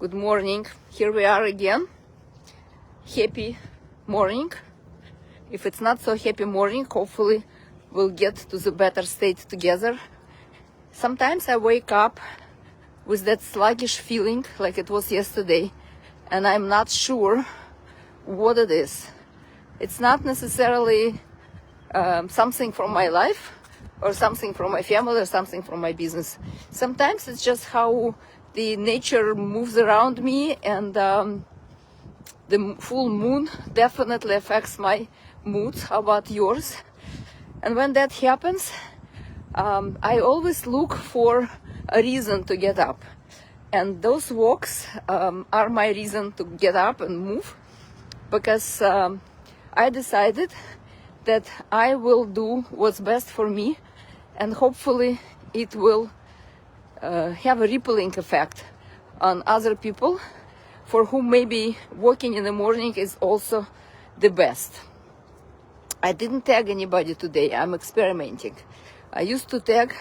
Good morning. Here we are again. Happy morning. If it's not so happy morning, hopefully we'll get to the better state together. Sometimes I wake up with that sluggish feeling like it was yesterday, and I'm not sure what it is. It's not necessarily something from my life or something from my family or something from my business. Sometimes it's just how the nature moves around me, and the full moon definitely affects my moods. How about yours? And when that happens, I always look for a reason to get up. And those walks are my reason to get up and move, because I decided that I will do what's best for me, and hopefully it will have a rippling effect on other people for whom maybe walking in the morning is also the best. I didn't tag anybody today. I'm experimenting. I used to tag,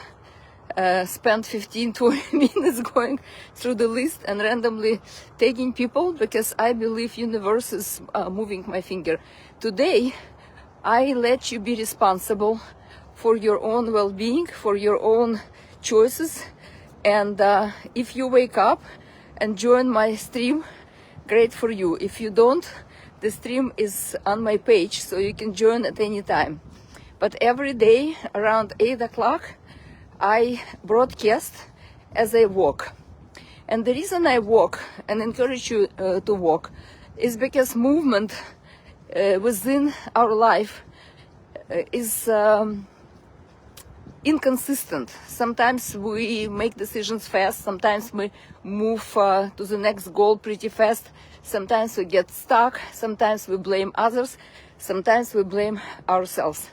spend 15-20 minutes going through the list and randomly tagging people, because I believe universe is moving my finger. Today, I let you be responsible for your own well-being, for your own choices. And if you wake up and join my stream, great for you. If you don't, the stream is on my page, so you can join at any time. But every day around 8 o'clock, I broadcast as I walk. And the reason I walk and encourage you to walk is because movement within our life is inconsistent. Sometimes we make decisions fast, sometimes we move to the next goal pretty fast, sometimes we get stuck, sometimes we blame others, sometimes we blame ourselves.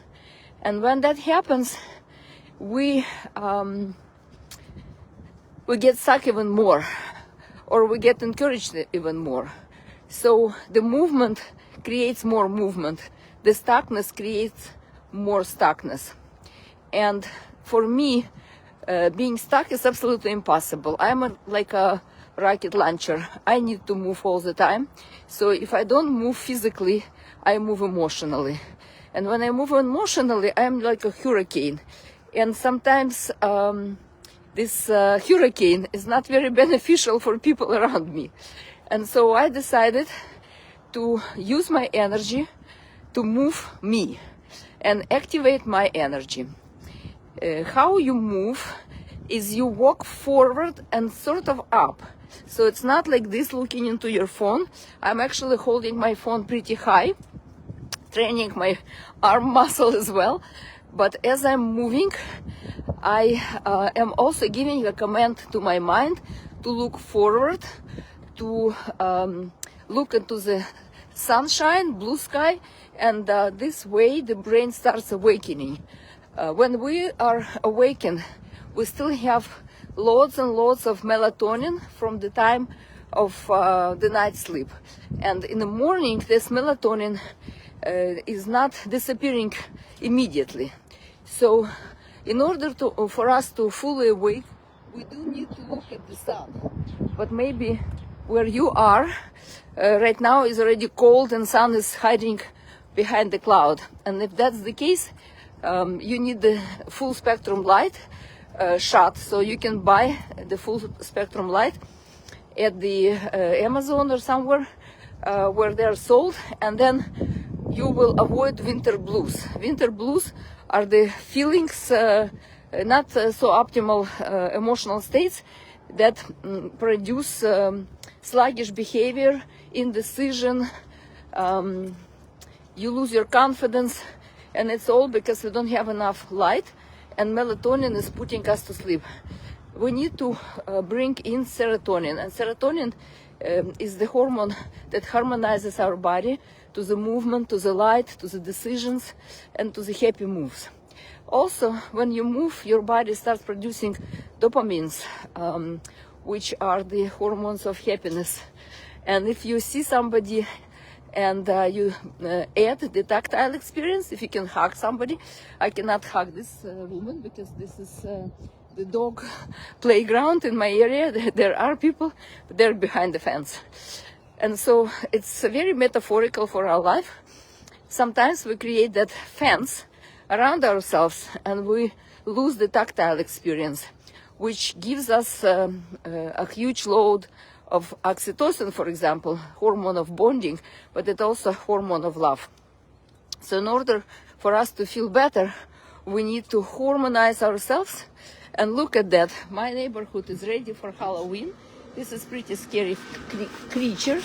And when that happens, we get stuck even more, or we get encouraged even more. So the movement creates more movement. The stuckness creates more stuckness. And for me, being stuck is absolutely impossible. I'm like a rocket launcher. I need to move all the time. So if I don't move physically, I move emotionally. And when I move emotionally, I'm like a hurricane. And sometimes this hurricane is not very beneficial for people around me. And so I decided to use my energy to move me and activate my energy. How you move is you walk forward and sort of up. So it's not like this looking into your phone. I'm actually holding my phone pretty high, training my arm muscle as well. But as I'm moving, I am also giving a command to my mind to look forward, to look into the sunshine, blue sky, and this way the brain starts awakening. When we are awakened, we still have loads and loads of melatonin from the time of the night sleep. And in the morning, this melatonin is not disappearing immediately. So in order for us to fully awake, we do need to look at the sun. But maybe where you are right now is already cold and sun is hiding behind the cloud. And if that's the case, you need the full spectrum light shot. So you can buy the full spectrum light at the Amazon or somewhere where they're sold, and then you will avoid winter blues. Winter blues are the feelings, not so optimal emotional states that produce sluggish behavior, indecision, you lose your confidence, and it's all because we don't have enough light, and melatonin is putting us to sleep. We need to bring in serotonin, and serotonin is the hormone that harmonizes our body to the movement, to the light, to the decisions, and to the happy moves. Also, when you move, your body starts producing dopamines, which are the hormones of happiness. And if you see somebody and you add the tactile experience, if you can hug somebody. I cannot hug this woman because this is the dog playground in my area. There are people, but they're behind the fence. And so it's very metaphorical for our life. Sometimes we create that fence around ourselves and we lose the tactile experience, which gives us a huge load of oxytocin, for example, hormone of bonding, but it's also a hormone of love. So in order for us to feel better, we need to harmonize ourselves. And look at that. My neighborhood is ready for Halloween. This is pretty scary creature.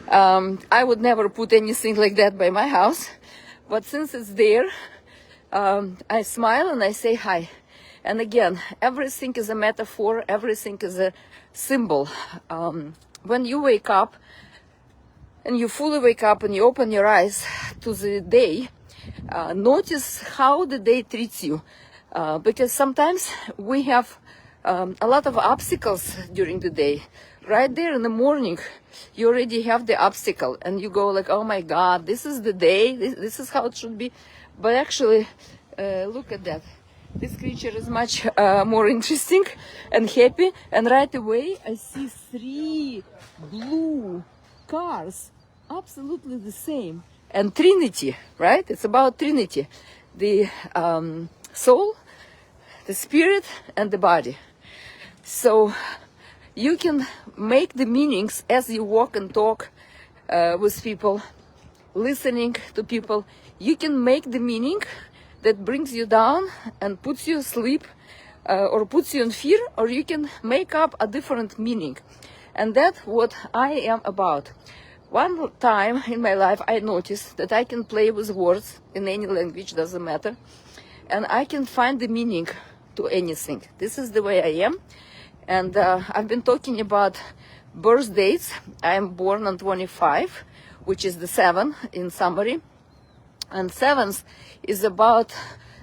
I would never put anything like that by my house. But since it's there, I smile and I say hi. And again, everything is a metaphor. Everything is a symbol. When you wake up, and you fully wake up and you open your eyes to the day, notice how the day treats you. Because sometimes we have a lot of obstacles during the day. Right there in the morning, you already have the obstacle and you go like, oh my God, this is the day, this is how it should be. But actually, look at that. This creature is much more interesting and happy. And right away, I see 3 blue cars, absolutely the same. And Trinity, right? It's about Trinity. The soul, the spirit, and the body. So you can make the meanings as you walk and talk with people, listening to people. You can make the meaning that brings you down and puts you asleep or puts you in fear, or you can make up a different meaning. And that's what I am about. One time in my life, I noticed that I can play with words in any language, doesn't matter, and I can find the meaning to anything. This is the way I am. And I've been talking about birth dates. I am born on 25, which is the 7 in summary. And 7th is about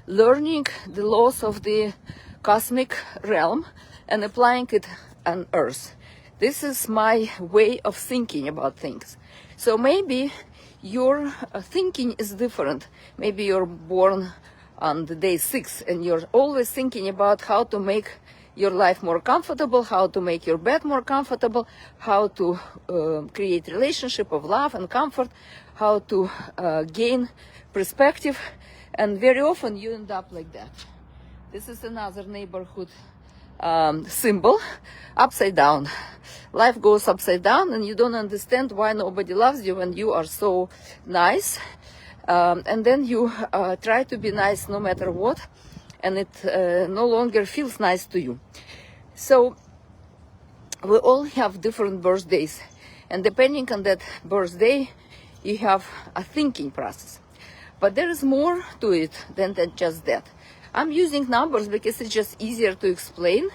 learning the laws of the cosmic realm and applying it on Earth. This is my way of thinking about things. So maybe your thinking is different. Maybe you're born on the day 6 and you're always thinking about how to make your life more comfortable, how to make your bed more comfortable, how to create relationship of love and comfort, how to gain perspective. And very often you end up like that. This is another neighborhood symbol, upside down. Life goes upside down and you don't understand why nobody loves you when you are so nice. And then you try to be nice no matter what, and it no longer feels nice to you. So we all have different birthdays, and depending on that birthday, you have a thinking process. But there is more to it than just that. I'm using numbers because it's just easier to explain.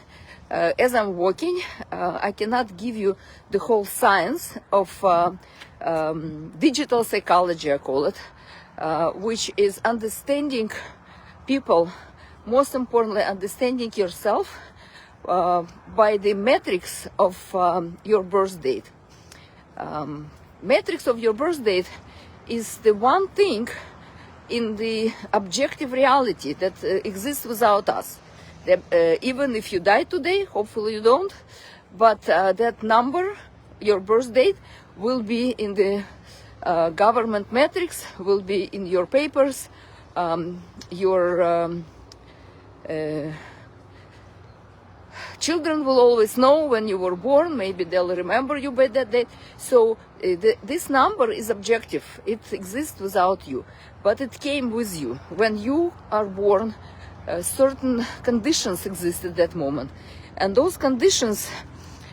As I'm walking, I cannot give you the whole science of digital psychology, I call it, which is understanding people, most importantly, understanding yourself by the metrics of your birth date. Metrics of your birth date is the one thing in the objective reality that exists without us. Even if you die today, hopefully you don't, but that number, your birth date, will be in the government metrics, will be in your papers, your children will always know when you were born. Maybe they'll remember you by that date. So this number is objective. It exists without you, but it came with you. When you are born, certain conditions exist at that moment. And those conditions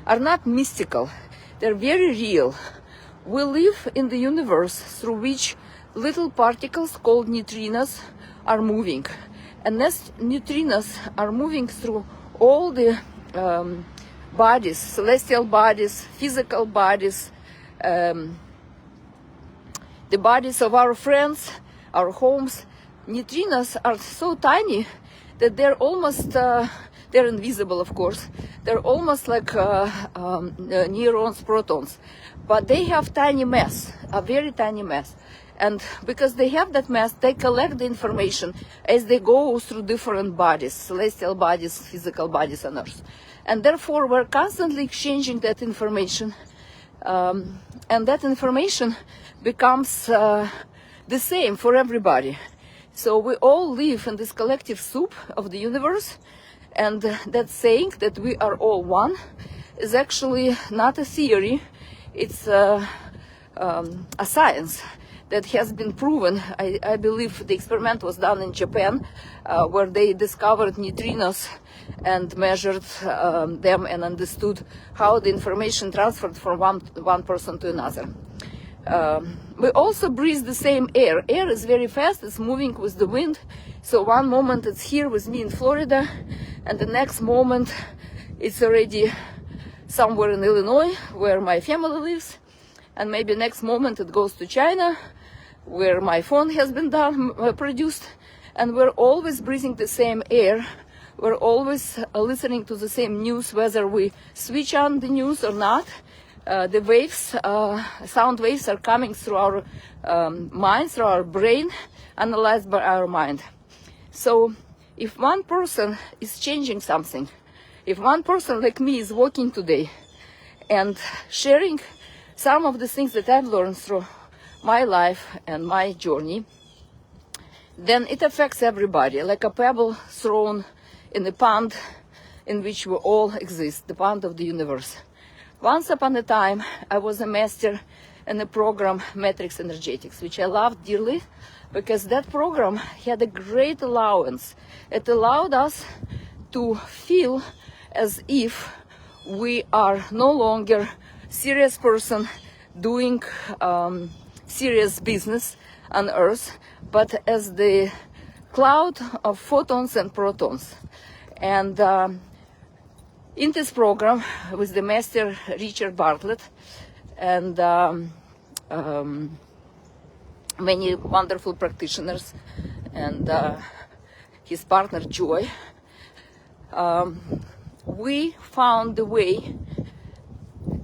are not mystical. They're very real. We live in the universe through which little particles called neutrinos are moving. And as neutrinos are moving through all the bodies, celestial bodies, physical bodies, the bodies of our friends, our homes, neutrinos are so tiny that they're almost, they're invisible, of course. They're almost like neurons, protons. But they have tiny mass, a very tiny mass. And because they have that mass, they collect the information as they go through different bodies, celestial bodies, physical bodies on Earth. And therefore, we're constantly exchanging that information. And that information becomes the same for everybody. So we all live in this collective soup of the universe. And that saying that we are all one is actually not a theory. It's a science that has been proven. I believe the experiment was done in Japan, where they discovered neutrinos and measured them and understood how the information transferred from one person to another. We also breathe the same air. Air is very fast, it's moving with the wind. So one moment it's here with me in Florida, and the next moment it's already somewhere in Illinois, where my family lives. And maybe next moment it goes to China, where my phone has been produced. And we're always breathing the same air. We're always listening to the same news, whether we switch on the news or not. The waves, sound waves are coming through our minds, through our brain, analyzed by our mind. So if one person is changing something, if one person like me is walking today and sharing some of the things that I've learned through my life and my journey, then it affects everybody, like a pebble thrown in a pond in which we all exist, the pond of the universe. Once upon a time, I was a master in the program Matrix Energetics, which I loved dearly because that program had a great allowance. It allowed us to feel as if we are no longer serious person doing serious business on Earth, but as the cloud of photons and protons. And in this program with the master Richard Bartlett and many wonderful practitioners and his partner Joy, we found the way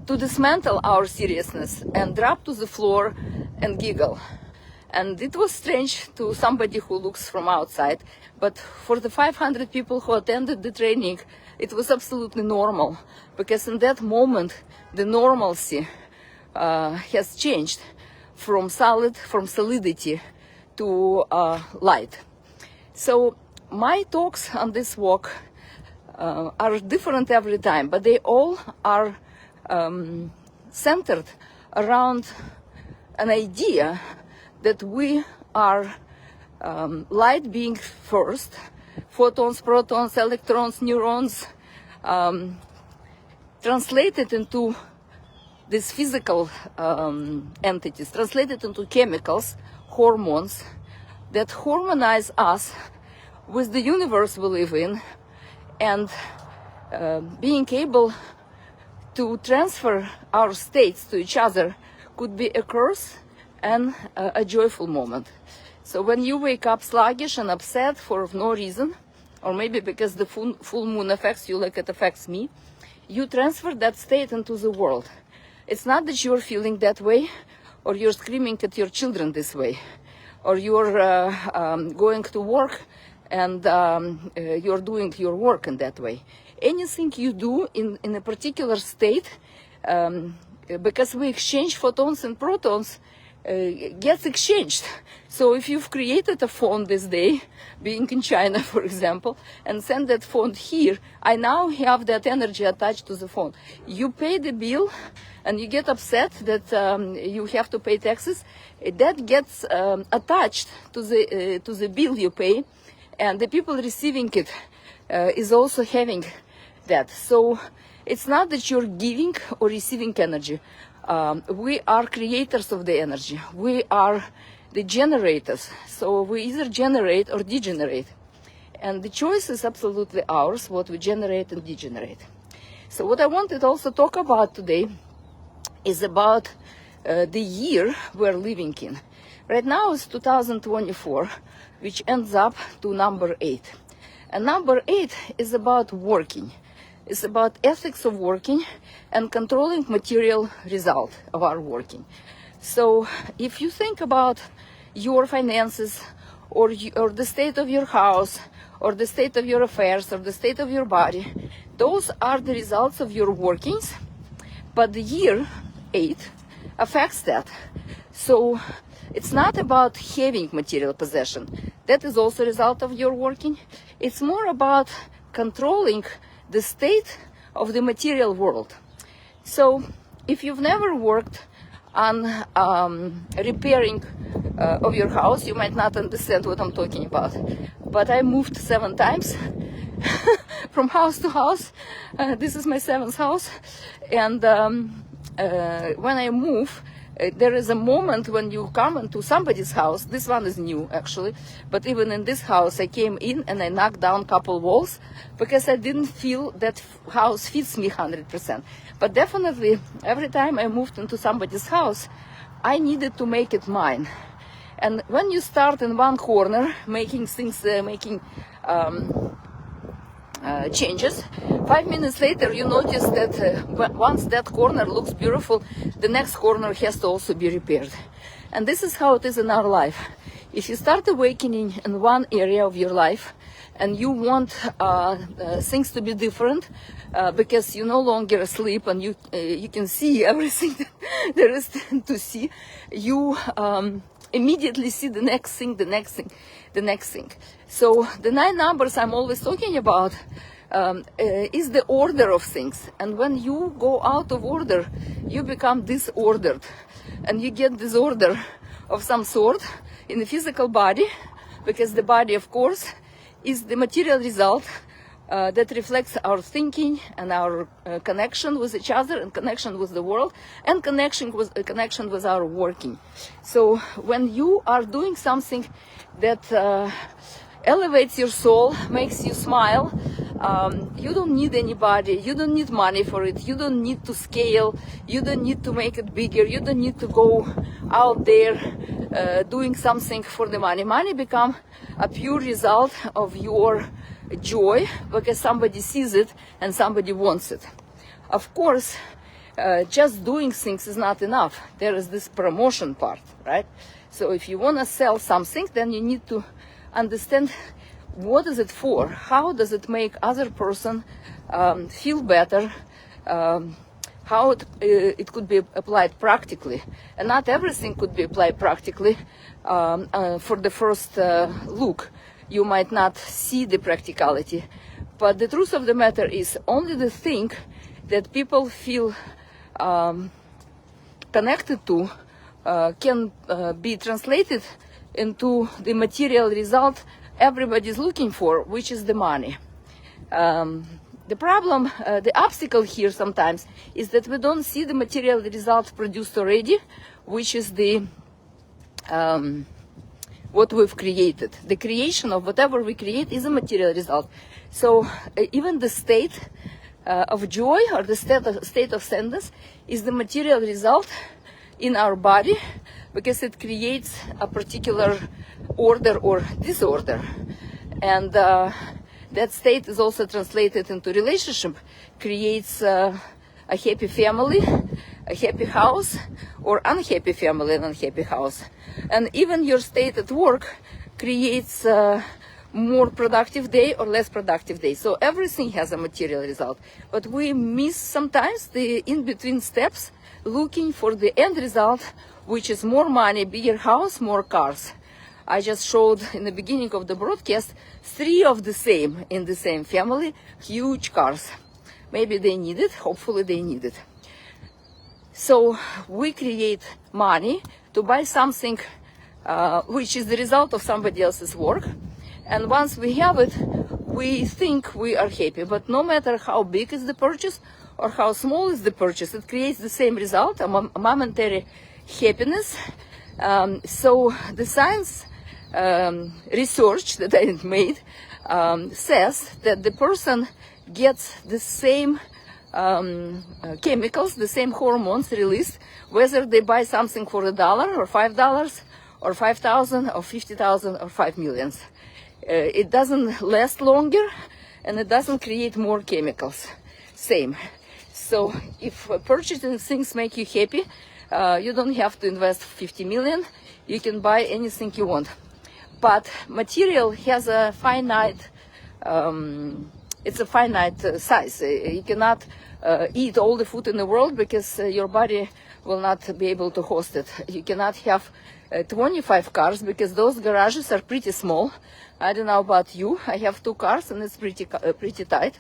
to dismantle our seriousness and drop to the floor and giggle. And it was strange to somebody who looks from outside, but for the 500 people who attended the training, it was absolutely normal, because in that moment, the normalcy has changed from solidity to light. So my talks on this walk are different every time, but they all are centered around an idea that we are light being first, photons, protons, electrons, neurons, translated into these physical entities, translated into chemicals, hormones, that harmonize us with the universe we live in, and being able to transfer our states to each other could be a curse and a joyful moment. So when you wake up sluggish and upset for no reason, or maybe because the full moon affects you like it affects me, you transfer that state into the world. It's not that you're feeling that way, or you're screaming at your children this way, or you're going to work and you're doing your work in that way. Anything you do in a particular state, because we exchange photons and protons, gets exchanged. So if you've created a phone this day, being in China, for example, and send that phone here, I now have that energy attached to the phone. You pay the bill and you get upset that you have to pay taxes. That gets attached to the bill you pay, and the people receiving it is also having that. So it's not that you're giving or receiving energy. We are creators of the energy. We are the generators. So we either generate or degenerate. And the choice is absolutely ours, what we generate and degenerate. So what I wanted to also talk about today is about the year we're living in. Right now it's 2024, which ends up to number 8. And number 8 is about working. It's about ethics of working and controlling material result of our working. So if you think about your finances or the state of your house or the state of your affairs or the state of your body, those are the results of your workings. But the year 8 affects that. So it's not about having material possession. That is also a result of your working. It's more about controlling the state of the material world. So if you've never worked on repairing of your house, you might not understand what I'm talking about. But I moved 7 times from house to house. This is my 7th house. And when I move, there is a moment when you come into somebody's house. This one is new, actually. But even in this house, I came in and I knocked down a couple walls because I didn't feel that house fits me 100%. But definitely, every time I moved into somebody's house, I needed to make it mine. And when you start in one corner, making things, changes, 5 minutes later you notice that once that corner looks beautiful, the next corner has to also be repaired. And this is how it is in our life. If you start awakening in one area of your life and you want things to be different because you no longer asleep and you can see everything that there is to see, you immediately see the next thing, the next thing, the next thing. So the 9 numbers I'm always talking about is the order of things. And when you go out of order, you become disordered. And you get disorder of some sort in the physical body, because the body, of course, is the material result that reflects our thinking and our connection with each other and connection with the world and connection with our working. So when you are doing something that elevates your soul, makes you smile, you don't need anybody, you don't need money for it, you don't need to scale, you don't need to make it bigger, you don't need to go out there doing something for the money. Money become a pure result of your joy because somebody sees it and somebody wants it. Of course, just doing things is not enough. There is this promotion part, right? So if you want to sell something, then you need to understand what is it for, how does it make other person feel better, how it could be applied practically. And not everything could be applied practically for the first look. You might not see the practicality. But the truth of the matter is only the thing that people feel connected to can be translated into the material result everybody's looking for, which is the money. The problem, the obstacle here sometimes is that we don't see the material result produced already, which is the what we've created. The creation of whatever we create is a material result. So even the state of joy or the state of sadness is the material result in our body because it creates a particular order or disorder. And that state is also translated into relationship, creates a happy family, a happy house, or unhappy family and unhappy house. And even your state at work creates a more productive day or less productive day. So everything has a material result. But we miss sometimes the in-between steps, looking for the end result, which is more money, bigger house, more cars. I just showed in the beginning of the broadcast 3 of the same in the same family, huge cars. Maybe they need it, hopefully they need it. So we create money to buy something which is the result of somebody else's work. And once we have it, we think we are happy. But no matter how big is the purchase or how small is the purchase, it creates the same result, a momentary happiness. So the science research that I made says that the person gets the same chemicals, the same hormones released, whether they buy something for $1 or $5 or 5,000 or 50,000 or 5 million. It doesn't last longer and it doesn't create more chemicals. Same. So if purchasing things make you happy, You don't have to invest 50 million. You can buy anything you want. But material has a finite, it's a finite size. You cannot eat all the food in the world because your body will not be able to host it. You cannot have 25 cars because those garages are pretty small. I don't know about you. I have 2 cars and it's pretty tight.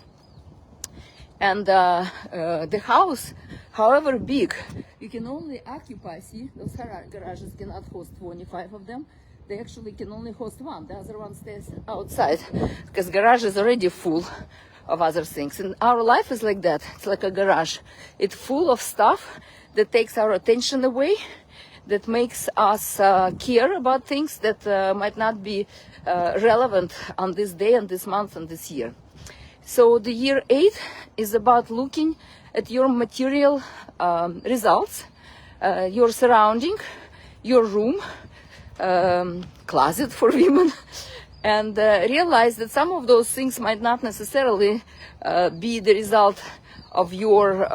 And the house, however big, you can only occupy, see, those garages cannot host 25 of them. They actually can only host 1. The other one stays outside because garage is already full of other things. And our life is like that. It's like a garage. It's full of stuff that takes our attention away, that makes us care about things that might not be relevant on this day and this month and this year. So the year 8 is about looking at your material results, your surrounding, your room, closet for women, and realize that some of those things might not necessarily be the result of your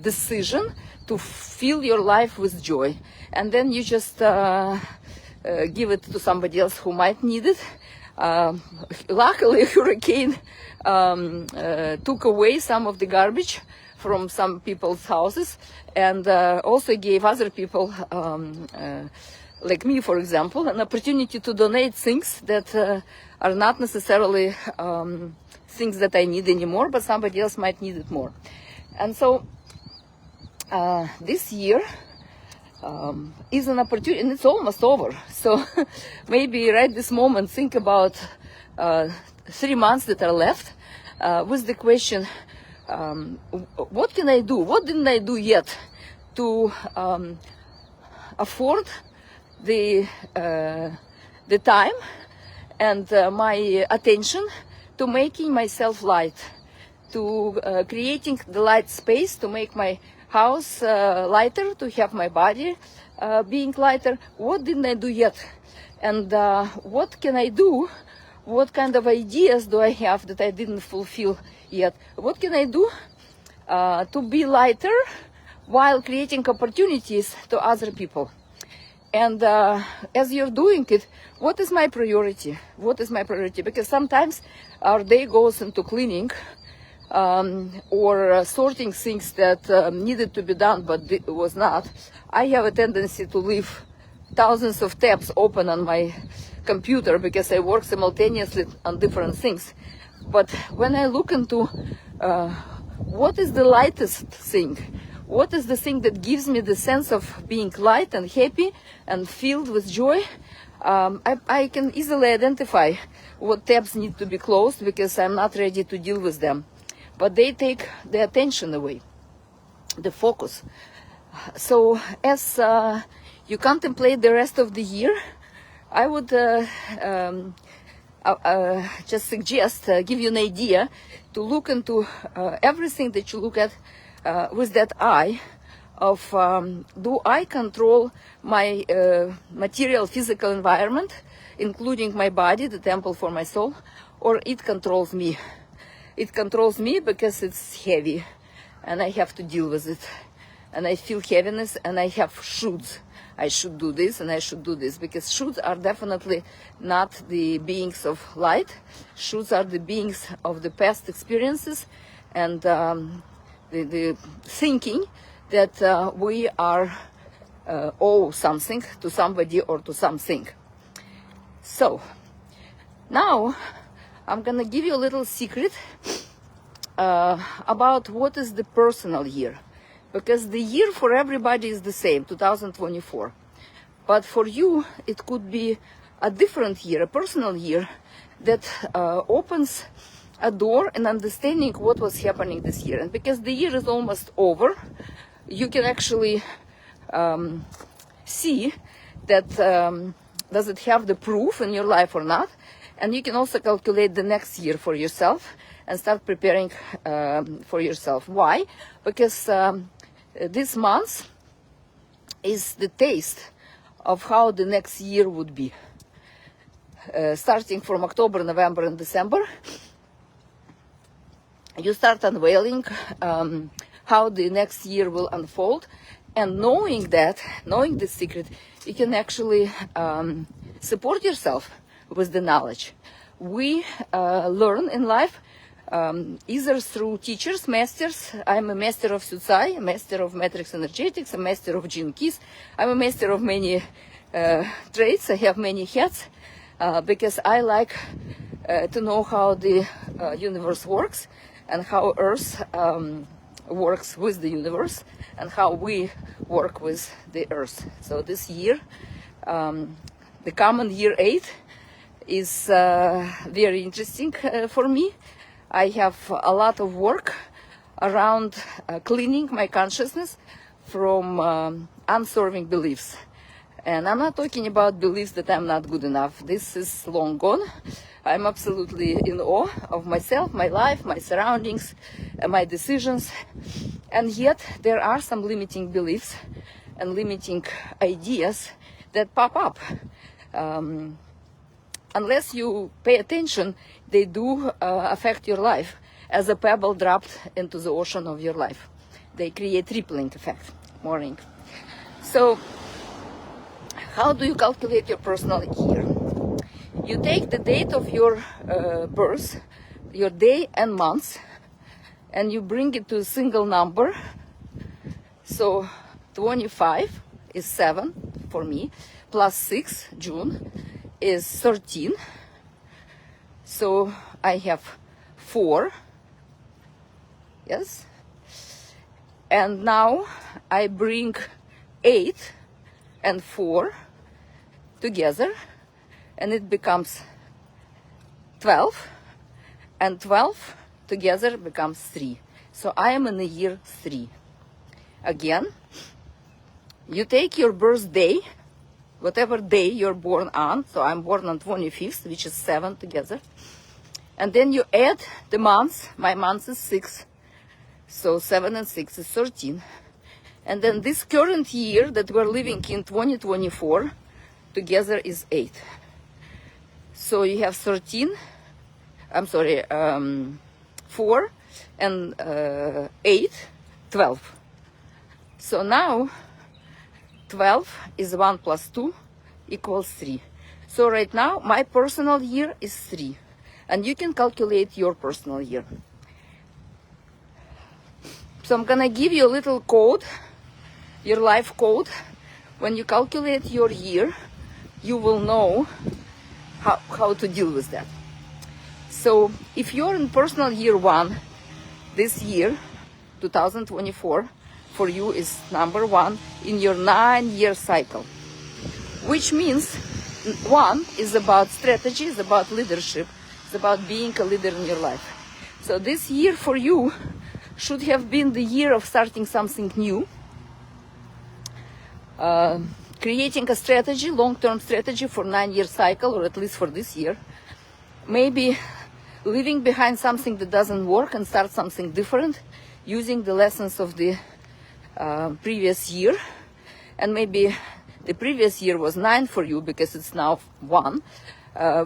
decision to fill your life with joy. And then you just give it to somebody else who might need it. Luckily, hurricane took away some of the garbage from some people's houses and also gave other people, like me, for example, an opportunity to donate things that are not necessarily things that I need anymore, but somebody else might need it more. And so this year is an opportunity, and it's almost over. So maybe right this moment, think about 3 months that are left with the question, what can I do? What didn't I do yet to afford the time and my attention to making myself light, to creating the light space, to make my house lighter, to have my body being lighter. What didn't I do yet? And what can I do? What kind of ideas do I have that I didn't fulfill yet? What can I do to be lighter while creating opportunities to other people? And as you're doing it, what is my priority? What is my priority? Because sometimes our day goes into cleaning or sorting things that needed to be done but was not. I have a tendency to leave thousands of tabs open on my computer because I work simultaneously on different things. But when I look into what is the lightest thing, what is the thing that gives me the sense of being light and happy and filled with joy, I can easily identify what tabs need to be closed because I'm not ready to deal with them. But they take the attention away, the focus. So as you contemplate the rest of the year, I would just suggest, give you an idea to look into everything that you look at with that eye of do I control my material physical environment, including my body, the temple for my soul, or it controls me? It controls me because it's heavy and I have to deal with it. And I feel heaviness and I have shoulds. I should do this and I should do this, because shoulds are definitely not the beings of light. Shoulds are the beings of the past experiences and the thinking that we are owe something to somebody or to something. So now I'm gonna give you a little secret about what is the personal year. Because the year for everybody is the same, 2024. But for you, it could be a different year, a personal year that opens a door in understanding what was happening this year. And because the year is almost over, you can actually see that does it have the proof in your life or not. And you can also calculate the next year for yourself and start preparing for yourself. Why? Because this month is the taste of how the next year would be. Starting from October, November, and December, you start unveiling how the next year will unfold. And knowing that, knowing the secret, you can actually support yourself with the knowledge. We learn in life either through teachers, masters. I'm a master of Syucai, a master of matrix energetics, a master of gene keys. I'm a master of many traits. I have many hats because I like to know how the universe works and how Earth works with the universe and how we work with the Earth. So this year, the common year 8 is very interesting for me. I have a lot of work around cleaning my consciousness from unserving beliefs. And I'm not talking about beliefs that I'm not good enough. This is long gone. I'm absolutely in awe of myself, my life, my surroundings, my decisions. And yet there are some limiting beliefs and limiting ideas that pop up. Unless you pay attention, they do affect your life as a pebble dropped into the ocean of your life. They create rippling effect. Morning. So, how do you calculate your personal year? You take the date of your birth, your day and month, and you bring it to a single number. So 25 is 7 for me, plus 6, June, is 13. So I have 4. Yes. And now I bring 8 and 4 together, and it becomes 12, and 12 together becomes 3. So I am in the year 3. Again, you take your birthday, whatever day you're born on, so I'm born on 25th, which is 7 together, and then you add the months. My month is 6, so 7 and 6 is 13. And then this current year that we're living in, 2024, together is 8. So you have 4 and 8, 12. So now 12 is 1 plus 2 equals 3. So right now my personal year is 3. And you can calculate your personal year. So I'm gonna give you a little code, your life code. When you calculate your year, you will know how to deal with that. So if you're in personal year 1, this year, 2024, for you is number 1 in your 9-year cycle. Which means 1 is about strategy, is about leadership, it's about being a leader in your life. So this year for you should have been the year of starting something new, creating a strategy, long-term strategy for 9-year cycle, or at least for this year. Maybe leaving behind something that doesn't work and start something different, using the lessons of the previous year. And maybe the previous year was 9 for you because it's now 1,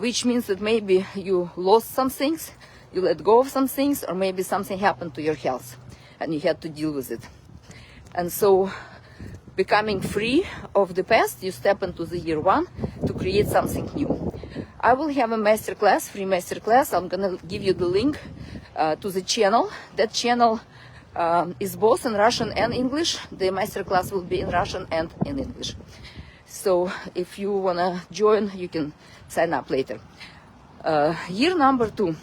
which means that maybe you lost some things, you let go of some things, or maybe something happened to your health and you had to deal with it. And so becoming free of the past, you step into the year 1 to create something new. I will have a masterclass, free masterclass. I'm gonna give you the link to the channel. That channel is both in Russian and English. The masterclass will be in Russian and in English. So if you wanna join, you can sign up later. Year number 2.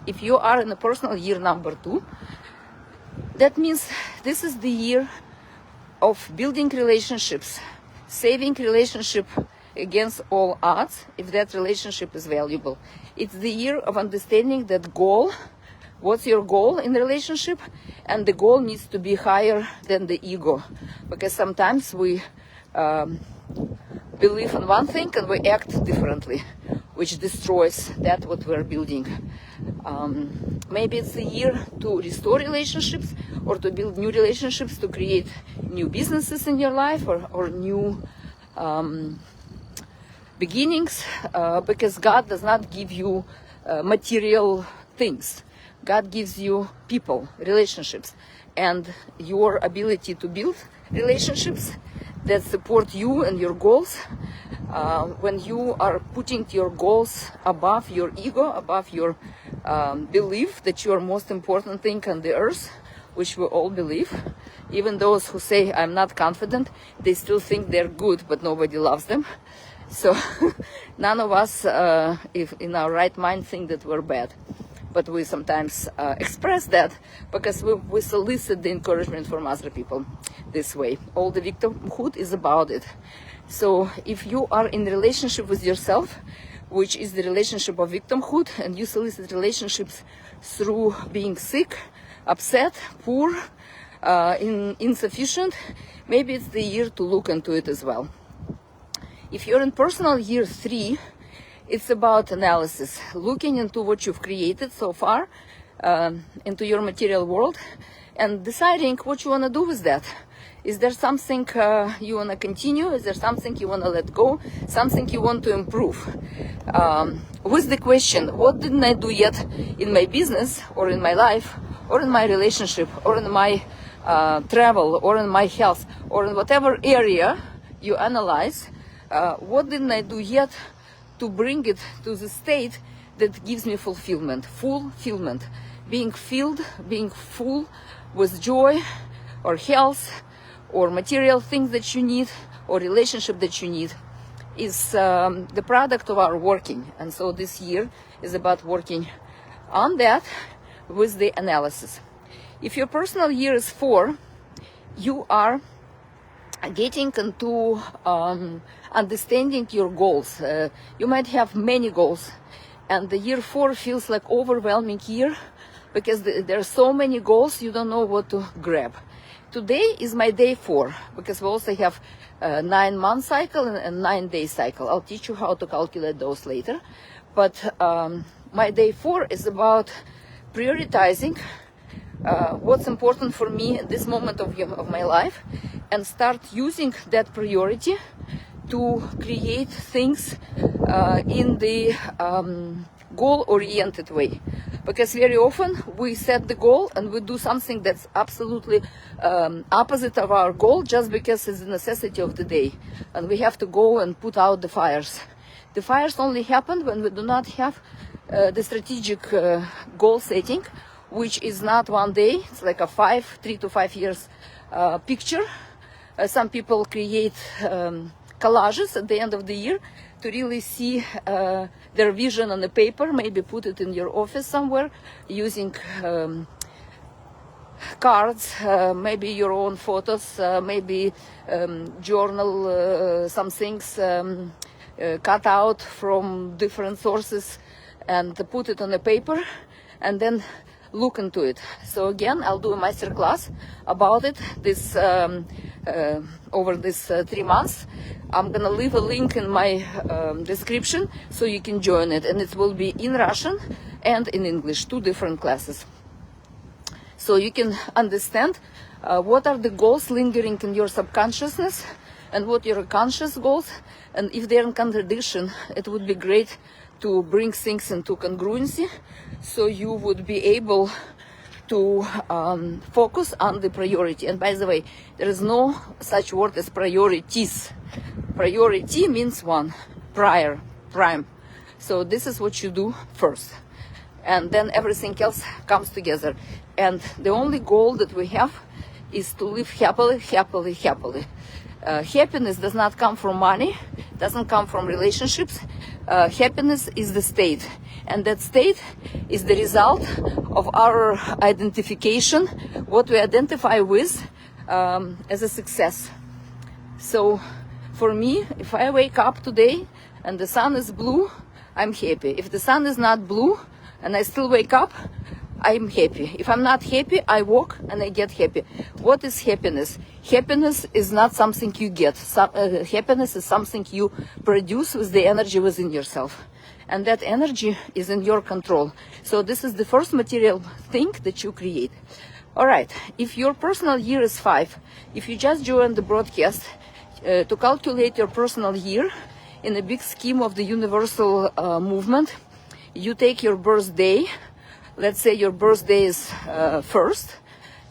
If you are in a personal year number 2, that means this is the year of building relationships, saving relationship against all odds, if that relationship is valuable. It's the year of understanding that goal, what's your goal in the relationship, and the goal needs to be higher than the ego, because sometimes we believe in one thing and we act differently, which destroys that what we're building. Maybe it's the year to restore relationships, or to build new relationships, to create new businesses in your life, or new beginnings, because God does not give you material things. God gives you people, relationships. and your ability to build relationships that support you and your goals. When you are putting your goals above your ego, above your belief that you are most important thing on the earth, which we all believe. Even those who say I'm not confident, they still think they're good, but nobody loves them. So none of us, if in our right mind, think that we're bad. But we sometimes express that because we solicit the encouragement from other people this way. All the victimhood is about it. So if you are in relationship with yourself, which is the relationship of victimhood, and you solicit relationships through being sick, upset, poor, insufficient, maybe it's the year to look into it as well. If you're in personal year 3, it's about analysis, looking into what you've created so far, into your material world, and deciding what you want to do with that. Is there something you want to continue? Is there something you want to let go? Something you want to improve? With the question, what didn't I do yet in my business or in my life or in my relationship or in my travel or in my health or in whatever area you analyze, what didn't I do yet to bring it to the state that gives me fulfillment, being filled, being full with joy or health or material things that you need or relationship that you need is the product of our working. And so this year is about working on that with the analysis. If your personal year is 4, you are getting into understanding your goals. You might have many goals, and the year 4 feels like overwhelming year because there are so many goals you don't know what to grab. Today is my day 4 because we also have a 9-month cycle and a 9-day cycle. I'll teach you how to calculate those later. But my day 4 is about prioritizing what's important for me at this moment of my life and start using that priority to create things in the goal-oriented way. Because very often we set the goal and we do something that's absolutely opposite of our goal just because it's a necessity of the day. And we have to go and put out the fires. The fires only happen when we do not have the strategic goal setting, which is not one day. It's like a 3 to 5 years picture. Some people create collages at the end of the year to really see their vision on the paper, maybe put it in your office somewhere using cards, maybe your own photos, maybe journal some things cut out from different sources and put it on the paper and then look into it. So again, I'll do a master class about it this over this 3 months. I'm gonna leave a link in my description so you can join it, and it will be in Russian and in English, 2 different classes. So you can understand what are the goals lingering in your subconsciousness and what are your conscious goals, and if they're in contradiction, it would be great to bring things into congruency so you would be able to focus on the priority. And by the way, there is no such word as priorities. Priority means one, prime. So this is what you do first. And then everything else comes together. And the only goal that we have is to live happily. Happiness does not come from money, doesn't come from relationships. Happiness is the state. And that state is the result of our identification, what we identify with as a success. So for me, if I wake up today and the sun is blue, I'm happy. If the sun is not blue and I still wake up, I'm happy. If I'm not happy, I walk and I get happy. What is happiness? Happiness is not something you get. Happiness is something you produce with the energy within yourself. And that energy is in your control. So this is the first material thing that you create. All right, if your personal year is 5, if you just joined the broadcast, to calculate your personal year in a big scheme of the universal movement, you take your birthday. Let's say your birthday is 1st,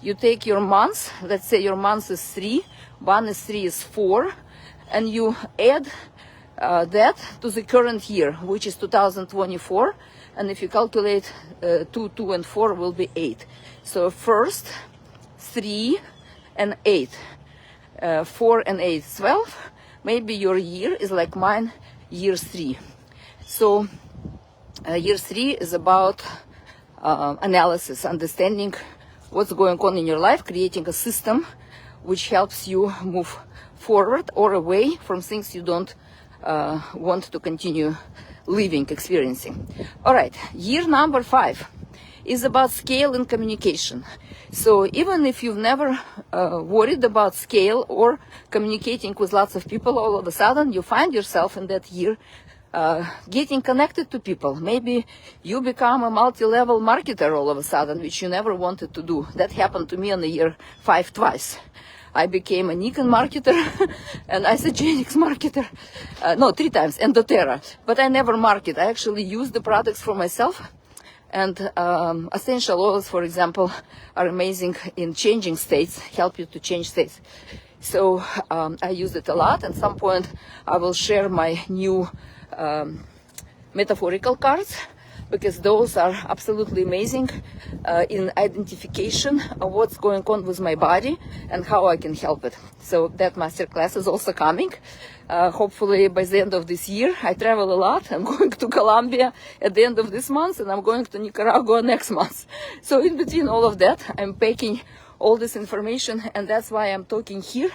you take your months, let's say your month is 3, 1 is 3 is 4, and you add that to the current year, which is 2024, and if you calculate 2, 2 and 4 will be 8. So first 3 and 8, 4 and 8, 12. Maybe your year is like mine, year 3. So year 3 is about analysis, understanding what's going on in your life, creating a system which helps you move forward or away from things you don't want to continue living, experiencing. All right, year number 5 is about scale and communication. So even if you've never worried about scale or communicating with lots of people, all of a sudden you find yourself in that year getting connected to people. Maybe you become a multi-level marketer all of a sudden, which you never wanted to do. That happened to me in the year 5 twice. I became a Nikon marketer, an Isogenics marketer, 3 times, and doTERRA. But I never market. I actually use the products for myself. And essential oils, for example, are amazing in changing states, help you to change states. So I use it a lot. At some point, I will share my new metaphorical cards, because those are absolutely amazing in identification of what's going on with my body and how I can help it. So that masterclass is also coming. Hopefully by the end of this year. I travel a lot. I'm going to Colombia at the end of this month, and I'm going to Nicaragua next month. So in between all of that, I'm packing all this information, and that's why I'm talking here,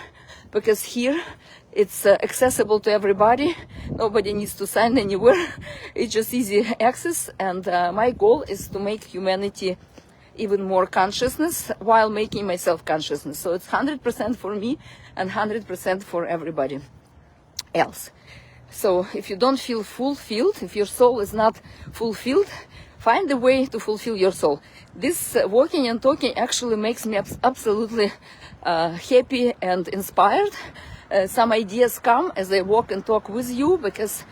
because here it's accessible to everybody. Nobody needs to sign anywhere. It's just easy access, and my goal is to make humanity even more consciousness while making myself consciousness. So it's 100% for me and 100% for everybody else. So if you don't feel fulfilled, if your soul is not fulfilled, find a way to fulfill your soul. This walking and talking actually makes me absolutely happy and inspired. Some ideas come as I walk and talk with you, because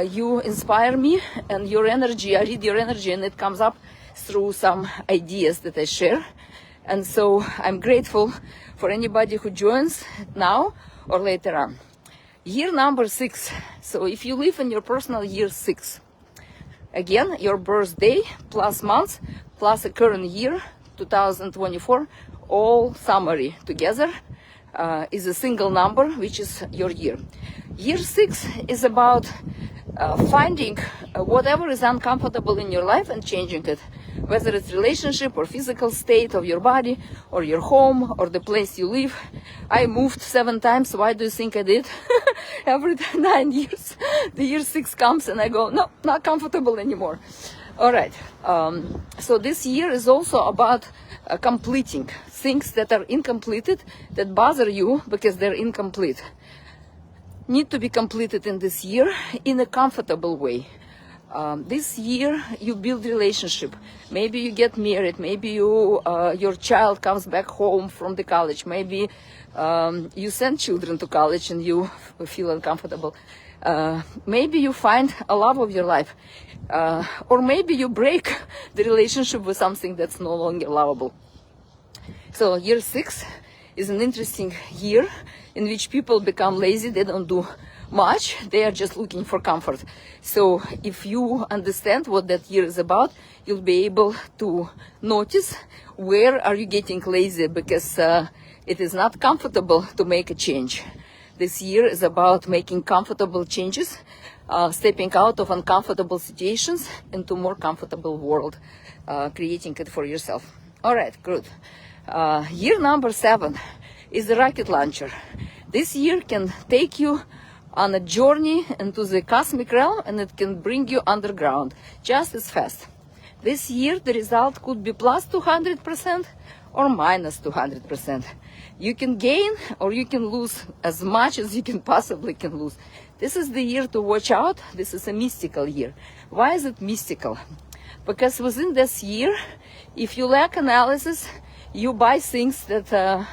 you inspire me, and your energy, I read your energy, and it comes up through some ideas that I share. And so I'm grateful for anybody who joins now or later on. Year number 6. So if you live in your personal year 6, again, your birthday plus months plus a current year, 2024, all summary together is a single number, which is your year. Year 6 is about finding whatever is uncomfortable in your life and changing it, whether it's relationship or physical state of your body or your home or the place you live. I moved 7 times. Why do you think I did? Every 9 years, the year 6 comes and I go, no, not comfortable anymore. All right. So this year is also about completing things that are incompleted, that bother you because they're incomplete. Need to be completed in this year in a comfortable way. This year you build relationship. Maybe you get married. Maybe your child comes back home from the college. Maybe you send children to college and you feel uncomfortable. Maybe you find a love of your life. Or maybe you break the relationship with something that's no longer lovable. So year 6 is an interesting year in which people become lazy. They don't do much. They are just looking for comfort. So if you understand what that year is about, you'll be able to notice where are you getting lazy, because it is not comfortable to make a change. This year is about making comfortable changes, stepping out of uncomfortable situations into more comfortable world, creating it for yourself. All right, good. Year number 7 is the rocket launcher. This year can take you on a journey into the cosmic realm, and it can bring you underground just as fast. This year the result could be plus 200% or minus 200%. You can gain or you can lose as much as you can possibly lose. This is the year to watch out. This is a mystical year. Why is it mystical? Because within this year, if you lack analysis, you buy things that are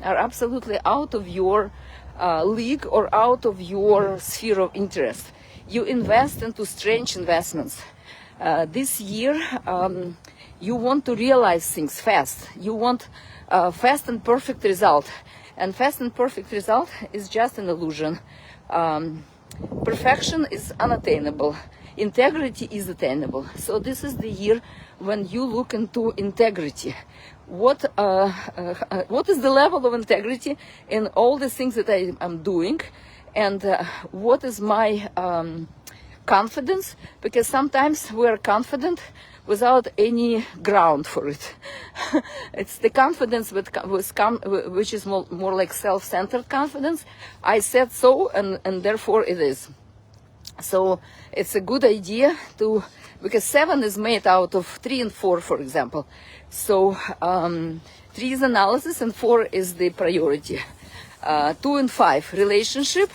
absolutely out of your league or out of your sphere of interest. You invest into strange investments. This year, You want to realize things fast. You want fast and perfect result. And fast and perfect result is just an illusion. Perfection is unattainable. Integrity is attainable. So this is the year when you look into integrity. What is the level of integrity in all the things that I am doing, and what is my confidence? Because sometimes we are confident without any ground for it. It's the confidence which is more like self-centered confidence. I said so, and therefore it is. So it's a good idea to, because 7 is made out of 3 and 4, for example. So 3 is analysis and 4 is the priority. 2 and 5, relationship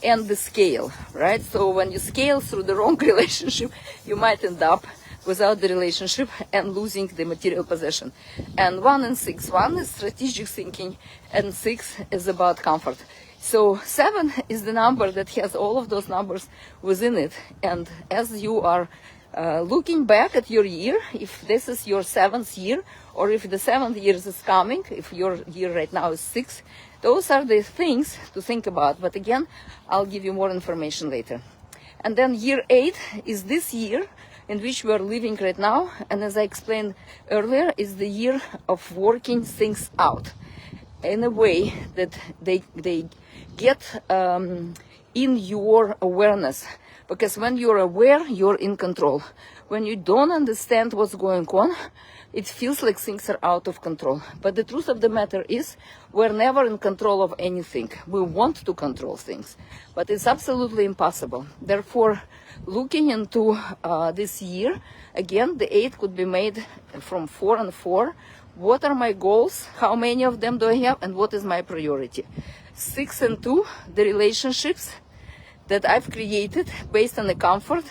and the scale, right? So when you scale through the wrong relationship, you might end up without the relationship and losing the material possession. And 1 and 6, 1 is strategic thinking and 6 is about comfort. So 7 is the number that has all of those numbers within it. And as you are looking back at your year, if this is your 7th year, or if the 7th year is coming, if your year right now is 6, those are the things to think about. But again, I'll give you more information later. And then year 8 is this year in which we are living right now. And as I explained earlier, is the year of working things out in a way that they get in your awareness. Because when you're aware, you're in control. When you don't understand what's going on, it feels like things are out of control. But the truth of the matter is, we're never in control of anything. We want to control things, but it's absolutely impossible. Therefore, looking into this year, again, the 8 could be made from 4 and 4. What are my goals? How many of them do I have? And what is my priority? 6 and 2, the relationships that I've created based on the comfort,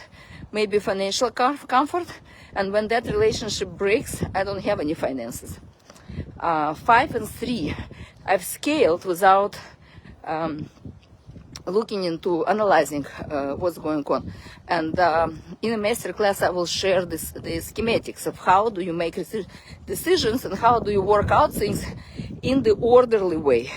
maybe financial comfort. And when that relationship breaks, I don't have any finances. 5 and 3, I've scaled without looking into analyzing what's going on. And in a master class, I will share the schematics of how do you make decisions and how do you work out things in the orderly way,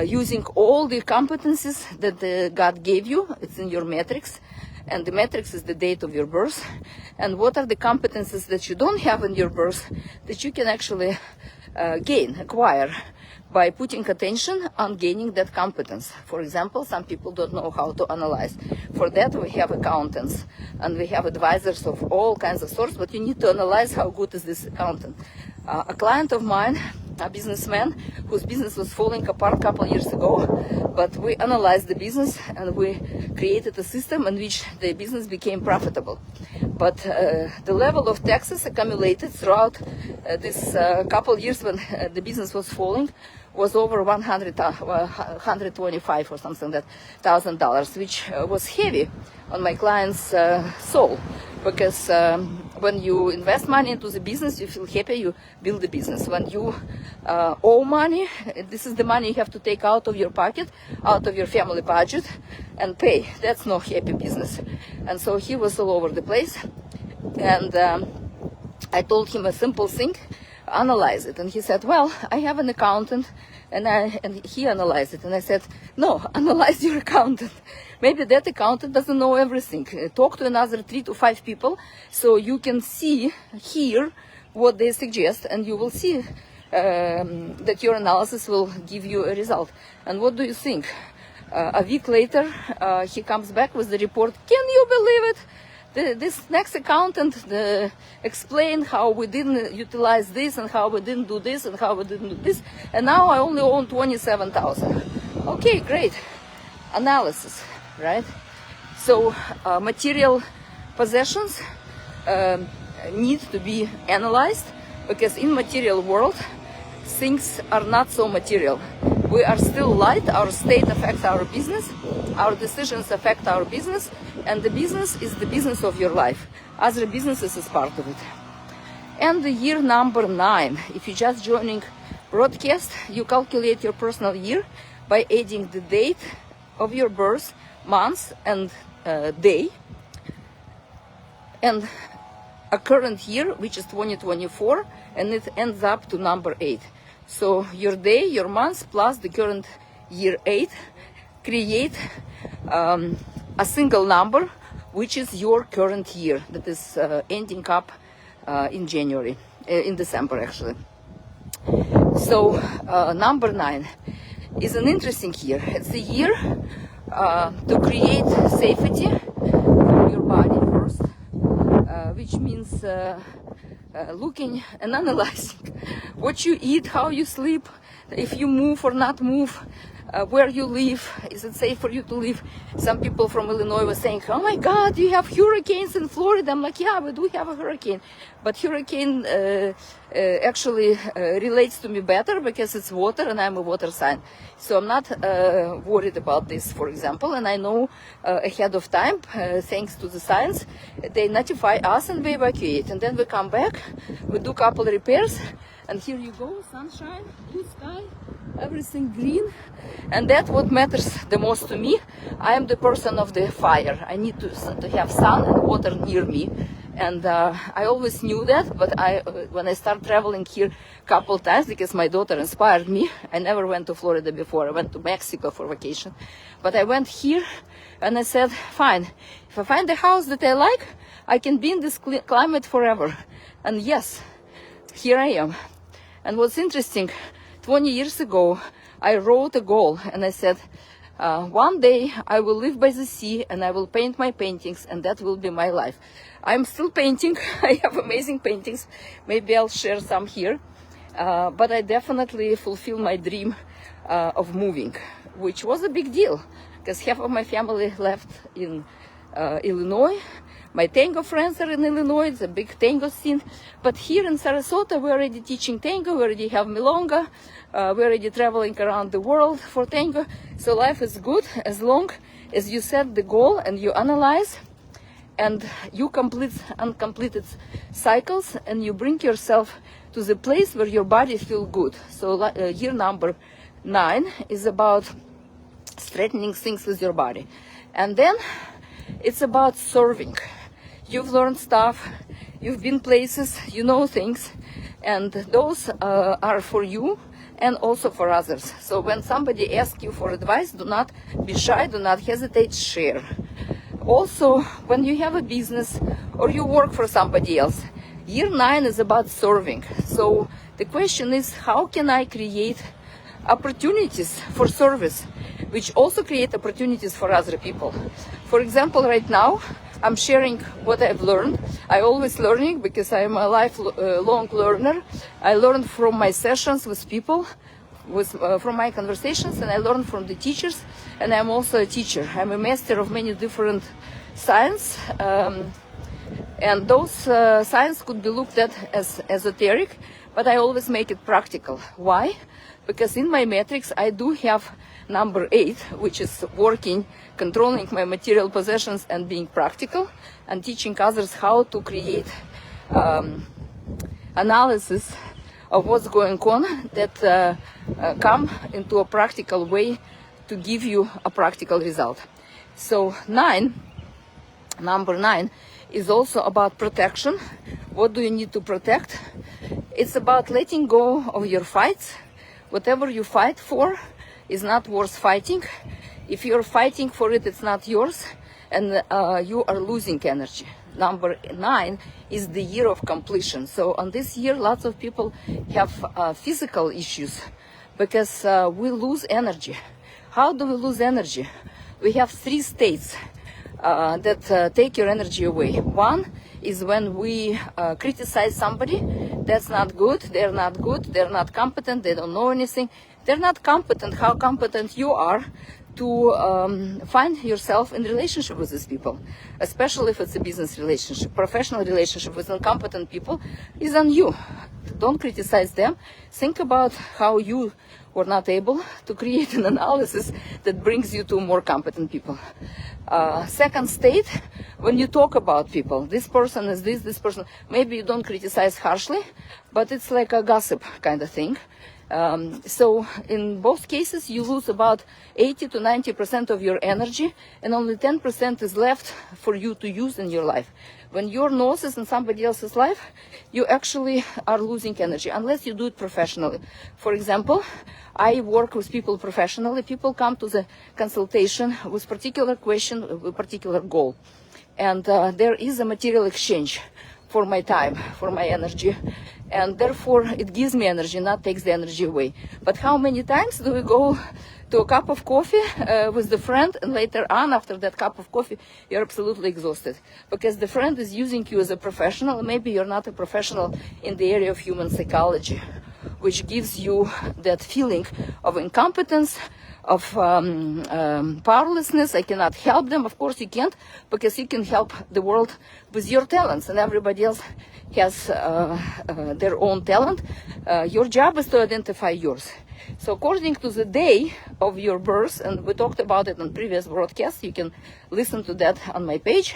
using all the competencies that God gave you. It's in your matrix. And the matrix is the date of your birth. And what are the competencies that you don't have in your birth that you can actually acquire by putting attention on gaining that competence. For example, some people don't know how to analyze. For that, we have accountants and we have advisors of all kinds of sorts, but you need to analyze how good is this accountant. A client of mine, a businessman whose business was falling apart a couple years ago, but we analyzed the business and we created a system in which the business became profitable. But the level of taxes accumulated throughout this couple years when the business was falling was over $125 or something that $1,000, which was heavy on my client's soul. Because when you invest money into the business, you feel happy, you build the business. When you owe money, this is the money you have to take out of your pocket, out of your family budget, and pay. That's no happy business. And so he was all over the place. And I told him a simple thing, analyze it. And he said, well, I have an accountant. And he analyzed it. And I said, no, analyze your accountant. Maybe that accountant doesn't know everything. Talk to another 3 to 5 people so you can hear what they suggest, and you will see that your analysis will give you a result. And what do you think? A week later, he comes back with the report. Can you believe it? This next accountant explained how we didn't utilize this and how we didn't do this and how we didn't do this. And now I only own $27,000. Okay, great. Analysis, right? So material possessions need to be analyzed, because in material world, things are not so material. We are still light. Our state affects our business. Our decisions affect our business. And the business is the business of your life. Other businesses is part of it. And the year number 9. If you're just joining broadcast, you calculate your personal year by adding the date of your birth, month, and day. And a current year, which is 2024, and it ends up to number 8. So your day, your month, plus the current year 8 create a single number, which is your current year, that is ending up in January, in December actually. So number 9 is an interesting year. It's a year to create safety for your body first, which means looking and analyzing what you eat, how you sleep, if you move or not move, where you live, is it safe for you to live? Some people from Illinois were saying, oh my God, you have hurricanes in Florida. I'm like, yeah, we do have a hurricane. But hurricane actually relates to me better because it's water and I'm a water sign. So I'm not worried about this, for example. And I know ahead of time, thanks to the science, they notify us and we evacuate. And then we come back, we do a couple repairs, and here you go, sunshine, blue sky, everything green. And that's what matters the most to me. I am the person of the fire. I need to have sun and water near me. And I always knew that, but when I started traveling here a couple times, because my daughter inspired me, I never went to Florida before. I went to Mexico for vacation. But I went here and I said, fine, if I find a house that I like, I can be in this climate forever. And yes, here I am. And what's interesting, 20 years ago, I wrote a goal and I said, one day I will live by the sea and I will paint my paintings and that will be my life. I'm still painting. I have amazing paintings. Maybe I'll share some here. But I definitely fulfill my dream of moving, which was a big deal because half of my family left in Illinois. My tango friends are in Illinois, it's a big tango scene. But here in Sarasota, we're already teaching tango, we already have milonga, we're already traveling around the world for tango. So life is good as long as you set the goal and you analyze and you complete uncompleted cycles and you bring yourself to the place where your body feels good. So year number 9 is about strengthening things with your body. And then it's about serving. You've learned stuff, you've been places, you know things, and those are for you and also for others. So when somebody asks you for advice, do not be shy, do not hesitate, share. Also, when you have a business or you work for somebody else, year 9 is about serving. So the question is, how can I create opportunities for service, which also create opportunities for other people? For example, right now, I'm sharing what I've learned. I'm always learning because I'm a lifelong learner. I learn from my sessions with people, from my conversations, and I learn from the teachers. And I'm also a teacher. I'm a master of many different science. And those science could be looked at as esoteric, but I always make it practical. Why? Because in my metrics, I do have number 8, which is working, controlling my material possessions and being practical, and teaching others how to create analysis of what's going on that come into a practical way to give you a practical result. So number 9 is also about protection. What do you need to protect? It's about letting go of your fights. Whatever you fight for is not worth fighting. If you're fighting for it, it's not yours, and you are losing energy. Number 9 is the year of completion. So on this year, lots of people have physical issues because we lose energy. How do we lose energy? We have 3 states that take your energy away. One is when we criticize somebody. That's not good, they're not good, they're not competent, they don't know anything. They're not competent. How competent you are to find yourself in relationship with these people, especially if it's a business relationship. Professional relationship with incompetent people is on you. Don't criticize them. Think about how you were not able to create an analysis that brings you to more competent people. Second state, when you talk about people, this person is this person, maybe you don't criticize harshly, but it's like a gossip kind of thing. So in both cases, you lose about 80 to 90% of your energy, and only 10% is left for you to use in your life. When your nose is in somebody else's life, you actually are losing energy, unless you do it professionally. For example, I work with people professionally. People come to the consultation with particular question, with particular goal. And there is a material exchange for my time, for my energy. And therefore, it gives me energy, not takes the energy away. But how many times do we go to a cup of coffee with the friend, and later on, after that cup of coffee, you're absolutely exhausted? Because the friend is using you as a professional. Maybe you're not a professional in the area of human psychology, which gives you that feeling of incompetence, of powerlessness. I cannot help them. Of course you can't, because you can help the world with your talents, and everybody else has their own talent. Your job is to identify yours. So according to the day of your birth, and we talked about it on previous broadcasts, you can listen to that on my page,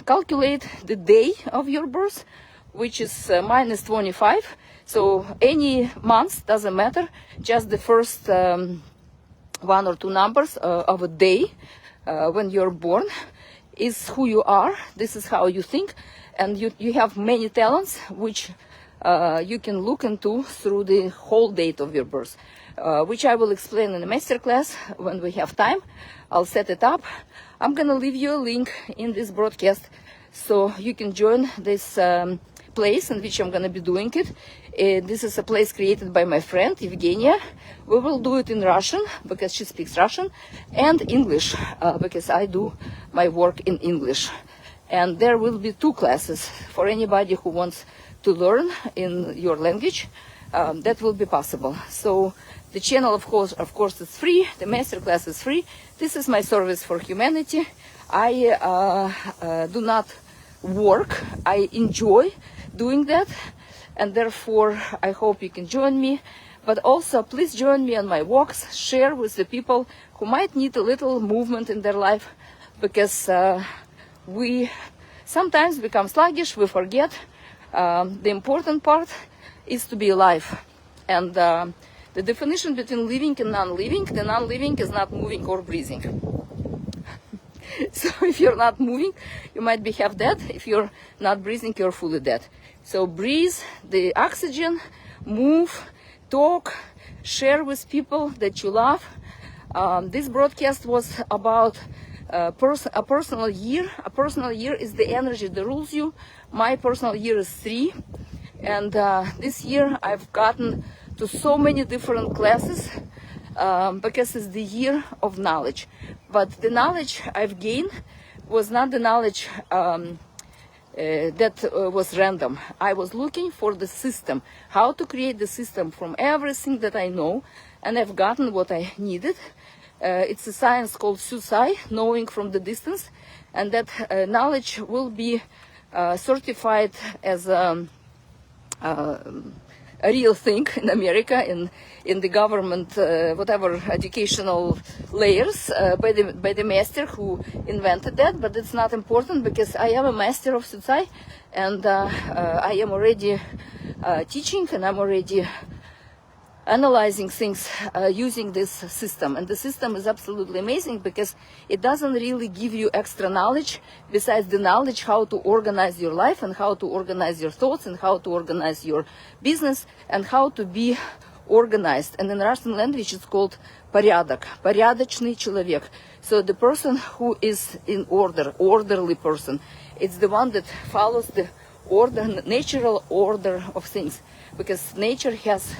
calculate the day of your birth, which is minus 25. So any month doesn't matter, just the first one or two numbers of a day when you're born is who you are. This is how you think, and you have many talents which you can look into through the whole date of your birth, which I will explain in a masterclass when we have time. I'll set it up. I'm gonna leave you a link in this broadcast so you can join this place in which I'm going to be doing it. This is a place created by my friend Evgenia. We will do it in Russian because she speaks Russian, and English because I do my work in English. And there will be 2 classes for anybody who wants to learn in your language. That will be possible. So the channel, of course, is free. The masterclass is free. This is my service for humanity. I do not work. I enjoy doing that, and therefore I hope you can join me. But also please join me on my walks, share with the people who might need a little movement in their life, because we sometimes become sluggish, we forget the important part is to be alive. And the definition between living and non-living, the non-living is not moving or breathing. So if you're not moving, you might be half dead. If you're not breathing, you're fully dead. So breathe the oxygen, move, talk, share with people that you love. This broadcast was about a personal year. A personal year is the energy that rules you. My personal year is 3. And this year I've gotten to so many different classes because it's the year of knowledge. But the knowledge I've gained was not the knowledge that was random. I was looking for the system, how to create the system from everything that I know, and I've gotten what I needed. It's a science called Syucai, knowing from the distance, and that knowledge will be certified as a real thing in America, in the government, whatever educational layers, by the master who invented that. But it's not important because I am a master of Syucai, and I am already teaching, and I'm already analyzing things using this system. And the system is absolutely amazing because it doesn't really give you extra knowledge besides the knowledge how to organize your life, and how to organize your thoughts, and how to organize your business, and how to be organized. And in Russian language it's called порядок, порядочный человек. So the person who is in order, orderly person, it's the one that follows the order, natural order of things, because nature has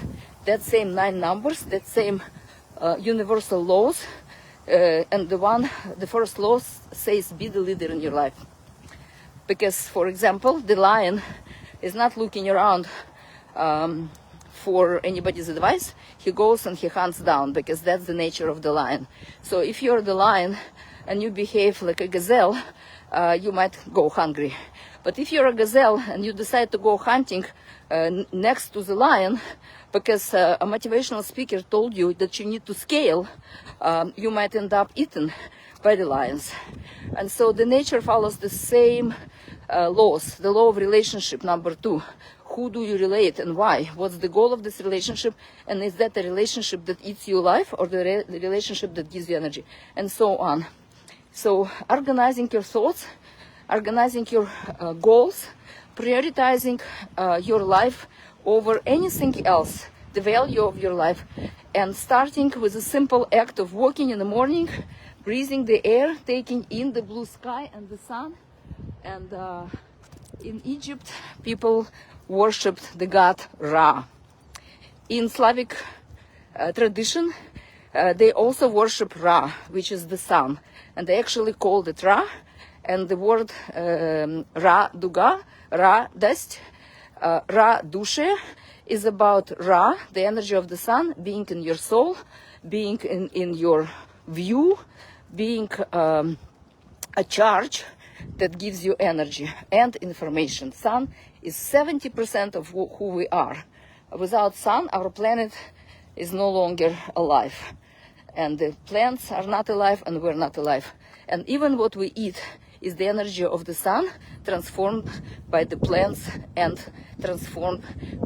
that same 9 numbers, that same universal laws, and the first law says be the leader in your life. Because, for example, the lion is not looking around for anybody's advice. He goes and he hunts down, because that's the nature of the lion. So if you're the lion and you behave like a gazelle, you might go hungry. But if you're a gazelle and you decide to go hunting next to the lion, because a motivational speaker told you that you need to scale, you might end up eaten by the lions. And so the nature follows the same laws. The law of relationship, number 2. who do you relate and why? What's the goal of this relationship? And is that a relationship that eats you alive, or the relationship that gives you energy? And so on. So organizing your thoughts, organizing your goals, prioritizing your life over anything else, the value of your life, and starting with a simple act of walking in the morning, breathing the air, taking in the blue sky and the sun. And in Egypt, people worshipped the god Ra. In Slavic tradition, they also worship Ra, which is the sun. And they actually called it Ra. And the word Ra Duga, Ra Dast, Ra Dushe, is about Ra, the energy of the sun, being in your soul, being in your view, being a charge that gives you energy and information. Sun is 70% of who we are. Without sun, our planet is no longer alive. And the plants are not alive, and we're not alive. And even what we eat is the energy of the sun, transformed by the plants and transformed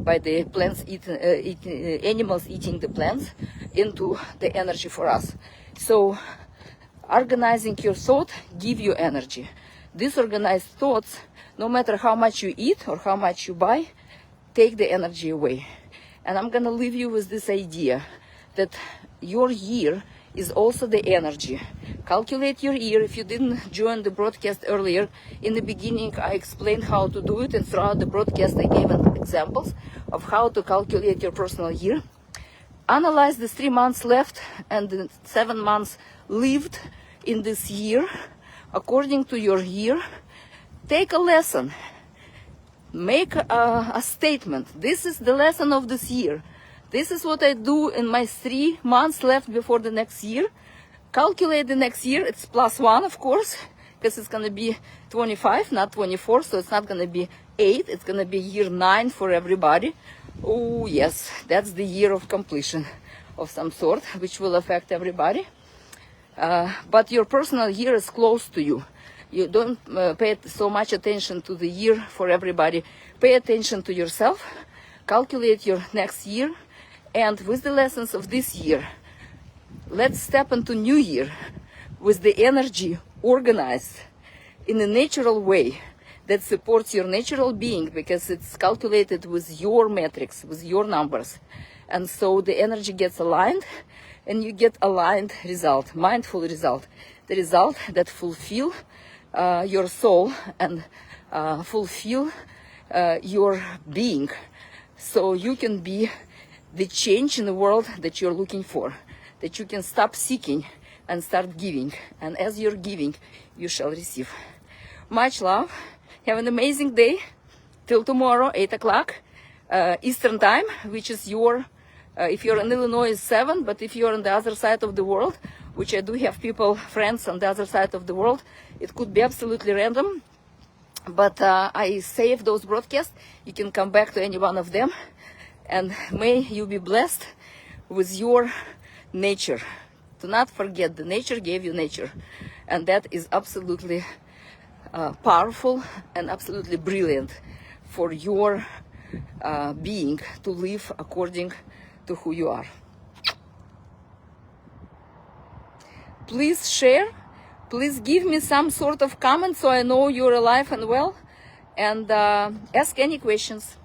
by the plants animals eating the plants into the energy for us. So organizing your thought give you energy. Disorganized thoughts, no matter how much you eat or how much you buy, take the energy away. And I'm going to leave you with this idea that your year is also the energy. Calculate your year. If you didn't join the broadcast earlier, in the beginning I explained how to do it, and throughout the broadcast I gave examples of how to calculate your personal year. Analyze the 3 months left and the 7 months lived in this year according to your year. Take a lesson. Make a statement. This is the lesson of this year. This is what I do in my 3 months left before the next year. Calculate the next year. It's +1, of course, because it's going to be 25, not 24. So it's not going to be 8. It's going to be year 9 for everybody. Oh, yes, that's the year of completion of some sort, which will affect everybody. But your personal year is close to you. You don't pay so much attention to the year for everybody. Pay attention to yourself. Calculate your next year. And with the lessons of this year, let's step into new year with the energy organized in a natural way that supports your natural being, because it's calculated with your metrics, with your numbers. And so the energy gets aligned, and you get aligned result, mindful result, the result that fulfill your soul and fulfill your being, so you can be the change in the world that you're looking for, that you can stop seeking and start giving. And as you're giving, you shall receive. Much love. Have an amazing day. Till tomorrow, 8 o'clock Eastern time, which is your, if you're in Illinois, is 7, but if you're on the other side of the world, which I do have people, friends on the other side of the world, it could be absolutely random. But I save those broadcasts. You can come back to any one of them. And may you be blessed with your nature. Do not forget, the nature gave you nature. And that is absolutely powerful and absolutely brilliant for your being to live according to who you are. Please share. Please give me some sort of comment so I know you're alive and well. And ask any questions.